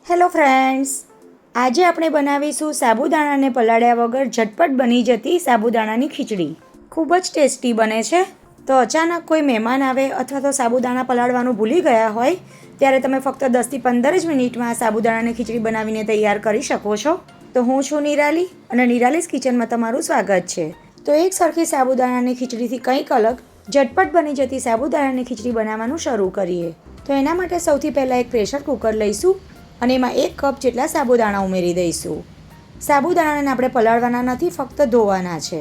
Hello friends, આજે આપણે બનાવીશું સાબુદાણાને પલાળ્યા વગર ઝટપટ બની જતી સાબુદાણાની ખીચડી. ખૂબ જ ટેસ્ટી બને છે. તો અચાનક કોઈ મહેમાન આવે અથવા તો સાબુદાણા પલાળવાનું ભૂલી ગયા હોય ત્યારે તમે ફક્ત 10થી 15 જ મિનિટમાં સાબુદાણાની ખીચડી બનાવીને તૈયાર કરી શકો છો. તો હું છું નિરાલી અને નિરાલીસ કિચનમાં તમારું સ્વાગત છે. તો એક સરખી સાબુદાણાની ખીચડીથી કંઈક અલગ ઝટપટ બની જતી સાબુદાણાની ખીચડી બનાવવાનું શરૂ કરીએ. તો એના માટે સૌથી પહેલાં એક પ્રેશર કુકર લઈશું અને એમાં 1 કપ જેટલા સાબુદાણા ઉમેરી દઈશું. સાબુદાણાને આપણે પલાળવાના નથી, ફક્ત ધોવાના છે.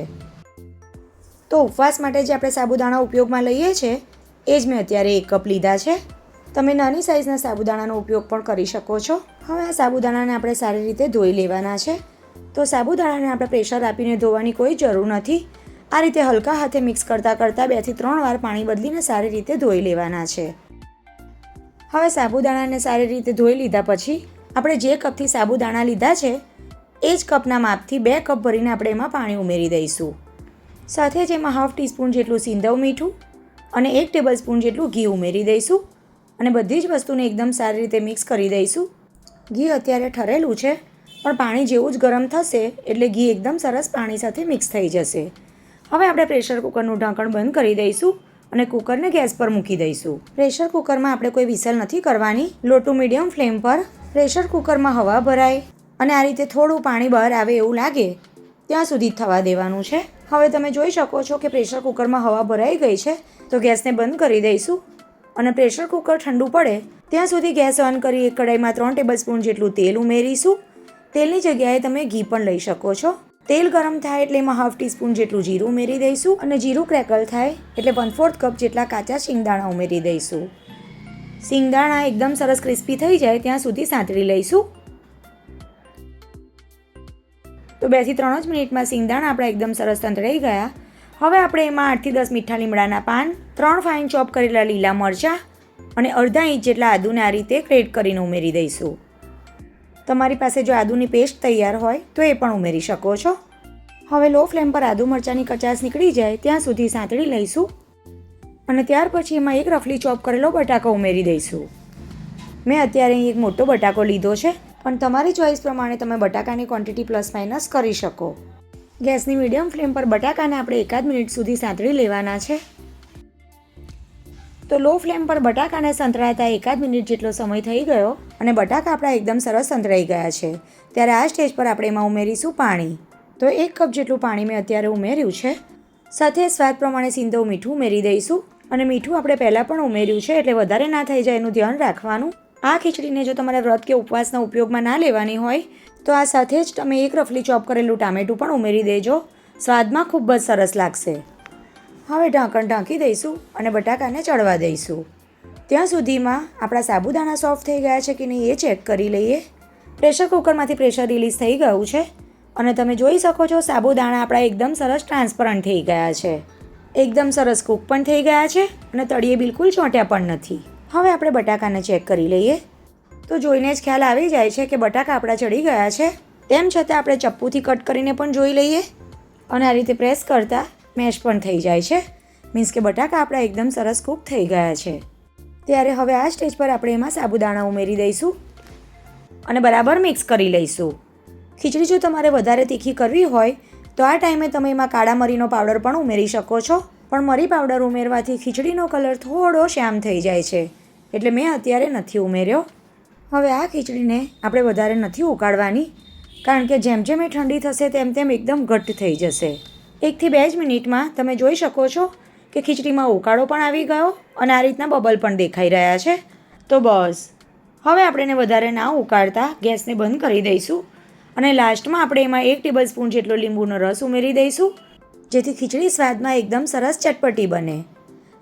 તો ઉપવાસ માટે જે આપણે સાબુદાણા ઉપયોગમાં લઈએ છીએ એ જ મેં અત્યારે 1 કપ લીધા છે. તમે નાની સાઇઝના સાબુદાણાનો ઉપયોગ પણ કરી શકો છો. હવે આ સાબુદાણાને આપણે સારી રીતે ધોઈ લેવાના છે. તો સાબુદાણાને આપણે પ્રેશર આપીને ધોવાની કોઈ જરૂર નથી. આ રીતે હલકા હાથે મિક્સ કરતાં 2 થી 3 વાર પાણી બદલીને સારી રીતે ધોઈ લેવાના છે. હવે સાબુદાણાને સારી રીતે ધોઈ લીધા પછી આપણે જે કપથી સાબુદાણા લીધા છે એ જ કપના માપથી 2 કપ ભરીને આપણે એમાં પાણી ઉમેરી દઈશું. સાથે જ એમાં 1/2 ટીસ્પૂન જેટલું સિંધવ મીઠું અને 1 ટેબલસ્પૂન જેટલું ઘી ઉમેરી દઈશું અને બધી જ વસ્તુને એકદમ સારી રીતે મિક્સ કરી દઈશું. ઘી અત્યારે ઠરેલું છે પણ પાણી જેવું જ ગરમ થશે એટલે ઘી એકદમ સરસ પાણી સાથે મિક્સ થઈ જશે. હવે આપણે પ્રેશર કુકરનું ઢાંકણ બંધ કરી દઈશું અને કુકરને ગેસ પર મૂકી દઈશું. પ્રેશર કુકરમાં આપણે કોઈ વિસલ નથી કરવાની. લો ટુ મીડિયમ ફ્લેમ પર પ્રેશર કુકરમાં હવા ભરાય અને આ રીતે થોડું પાણી બહાર આવે એવું લાગે ત્યાં સુધી થવા દેવાનું છે. હવે તમે જોઈ શકો છો કે પ્રેશર કુકરમાં હવા ભરાઈ ગઈ છે. તો ગેસને બંધ કરી દઈશું અને પ્રેશર કુકર ઠંડુ પડે ત્યાં સુધી ગેસ ઓન કરી એક કઢાઈમાં 3 ટેબલસ્પૂન જેટલું તેલ ઉમેરીશું. તેલની જગ્યાએ તમે ઘી પણ લઈ શકો છો. તેલ ગરમ થાય એટલે એમાં 1/2 ટીસ્પૂન જેટલું જીરું ઉમેરી દઈશું અને જીરું ક્રેકલ થાય એટલે 1/4 કપ જેટલા કાચા શિંગદાણા ઉમેરી દઈશું. શિંગદાણા એકદમ સરસ ક્રિસ્પી થઈ જાય ત્યાં સુધી સાંતળી લઈશું. તો 2 થી 3 જ મિનિટમાં શિંગદાણા આપણા એકદમ સરસ સંતળાઈ ગયા. હવે આપણે એમાં 8 થી 10 મીઠા લીમડાના પાન, 3 ફાઇન ચોપ કરેલા લીલા મરચાં અને અડધા ઇંચ જેટલા આદુને આ રીતે ગ્રેટ કરીને ઉમેરી દઈશું. તમારી પાસે જો આદુની પેસ્ટ તૈયાર હોય તો એ પણ ઉમેરી શકો છો. હવે લો ફ્લેમ પર આદુ મરચાંની કચાશ નીકળી જાય ત્યાં સુધી સાંતળી લઈશું અને ત્યાર પછી એમાં એક રફલી ચોપ કરેલો બટાકો ઉમેરી દઈશું. મેં અત્યારે અહીં એક મોટો બટાકો લીધો છે પણ તમારી ચોઈસ પ્રમાણે તમે બટાકાની ક્વોન્ટિટી પ્લસ માઇનસ કરી શકો. ગેસની મીડિયમ ફ્લેમ પર બટાકાને આપણે 1 મિનિટ સુધી સાંતળી લેવાના છે. તો લો ફ્લેમ પર બટાકાને સંતળાતા 1 મિનિટ જેટલો સમય થઈ ગયો અને બટાકા આપણા એકદમ સરસ સંતળાઈ ગયા છે. ત્યારે આ સ્ટેજ પર આપણે એમાં ઉમેરીશું પાણી. તો 1 કપ જેટલું પાણી મેં અત્યારે ઉમેર્યું છે. સાથે સ્વાદ પ્રમાણે સિંધવ મીઠું ઉમેરી દઈશું અને મીઠું આપણે પહેલાં પણ ઉમેર્યું છે એટલે વધારે ના થઈ જાય એનું ધ્યાન રાખવાનું. આ ખીચડીને જો તમારે વ્રત કે ઉપવાસના ઉપયોગમાં ના લેવાની હોય તો આ સાથે જ તમે એક રફલી ચોપ કરેલું ટામેટું પણ ઉમેરી દેજો. સ્વાદમાં ખૂબ જ સરસ લાગશે. હવે ઢાંકણ ઢાંકી દઈશું અને બટાકાને ચડવા દઈશું. ત્યાં સુધીમાં આપણા સાબુદાણા સોફ્ટ થઈ ગયા છે કે નહીં એ ચેક કરી લઈએ. પ્રેશર કુકરમાંથી પ્રેશર રિલીઝ થઈ ગયું છે અને તમે જોઈ શકો છો સાબુદાણા આપણા એકદમ સરસ ટ્રાન્સપરન્ટ થઈ ગયા છે. એકદમ સરસ કૂક પણ થઈ ગયા છે અને તળિયે બિલકુલ ચોંટ્યા પણ નથી. હવે આપણે બટાકાને ચેક કરી લઈએ. તો જોઈને જ ખ્યાલ આવી જાય છે કે બટાકા આપણા ચડી ગયા છે. તેમ છતાં આપણે ચપ્પુથી કટ કરીને પણ જોઈ લઈએ અને આ રીતે પ્રેસ કરતાં મેશ પણ થઈ જાય છે. મીન્સ કે બટાકા આપણા એકદમ સરસ કૂક થઈ ગયા છે. ત્યારે હવે આ સ્ટેજ પર આપણે એમાં સાબુદાણા ઉમેરી દઈશું અને બરાબર મિક્સ કરી લઈશું. ખીચડી જો તમારે વધારે તીખી કરવી હોય તો આ ટાઈમે તમે એમાં કાળા મરીનો પાવડર પણ ઉમેરી શકો છો. પણ મરી પાવડર ઉમેરવાથી ખીચડીનો કલર થોડો શ્યામ થઈ જાય છે એટલે મેં અત્યારે નથી ઉમેર્યો. હવે આ ખીચડીને આપણે વધારે નથી ઉકાળવાની કારણ કે જેમ જેમ એ ઠંડી થશે તેમ તેમ એકદમ ઘટ્ટ થઈ જશે. 1 થી 2 જ મિનિટમાં તમે જોઈ શકો છો કે ખીચડીમાં ઉકાળો પણ આવી ગયો અને આ રીતના બબલ પણ દેખાઈ રહ્યા છે. તો બસ હવે આપણે એને વધારે ના ઉકાળતા ગેસને બંધ કરી દઈશું અને લાસ્ટમાં આપણે એમાં 1 ટેબલસ્પૂન જેટલો લીંબુનો રસ ઉમેરી દઈશું જેથી ખીચડી સ્વાદમાં એકદમ સરસ ચટપટી બને.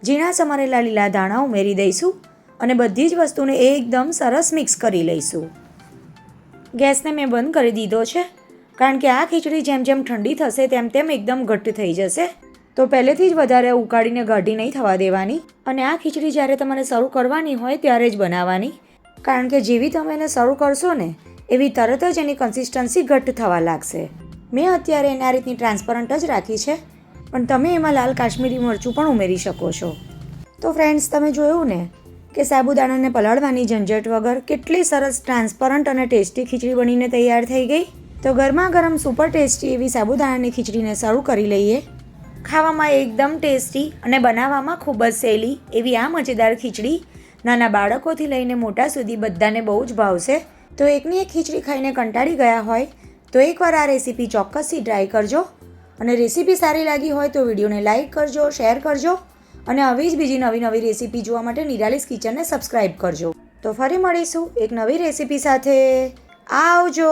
ઝીણા સમારેલા લીલા ધાણા ઉમેરી દઈશું અને બધી જ વસ્તુને એકદમ સરસ મિક્સ કરી લઈશું. ગેસને મેં બંધ કરી દીધો છે કારણ કે આ ખીચડી જેમ જેમ ઠંડી થશે તેમ તેમ એકદમ ઘટ્ટ થઈ જશે. તો પહેલેથી જ વધારે ઉકાળીને ગાઢી નહીં થવા દેવાની અને આ ખીચડી જ્યારે તમારે સર્વ કરવાની હોય ત્યારે જ બનાવવાની કારણ કે જેવી તમે એને સર્વ કરશો ને એવી તરત જ એની કન્સિસ્ટન્સી ઘટ્ટ થવા લાગશે. મેં અત્યારે એને આ રીતની ટ્રાન્સપરન્ટ જ રાખી છે પણ તમે એમાં લાલ કાશ્મીરી મરચું પણ ઉમેરી શકો છો. તો ફ્રેન્ડ્સ તમે જોયું ને કે સાબુદાણાને પલાળવાની ઝંઝટ વગર કેટલી સરસ ટ્રાન્સપરન્ટ અને ટેસ્ટી ખીચડી બનીને તૈયાર થઈ ગઈ. તો ગરમા ગરમ સુપર ટેસ્ટી એવી સાબુદાણાની ખીચડીને સર્વ કરી લઈએ. ખાવામાં એકદમ ટેસ્ટી અને બનાવવામાં ખૂબ જ સહેલી એવી આ મજેદાર ખીચડી નાના બાળકોથી લઈને મોટા સુધી બધાને બહુ જ ભાવશે. તો એકની એક ખીચડી ખાઈને કંટાળી ગયા હોય તો એકવાર આ રેસીપી ચોક્કસથી ટ્રાય કરજો. અને રેસીપી સારી લાગી હોય તો વિડીયોને લાઇક કરજો, શેર કરજો અને આવી જ બીજી નવી રેસીપી જોવા માટે નિરાલીસ કિચનને સબસ્ક્રાઈબ કરજો. તો ફરી મળીશું એક નવી રેસીપી સાથે. આવજો.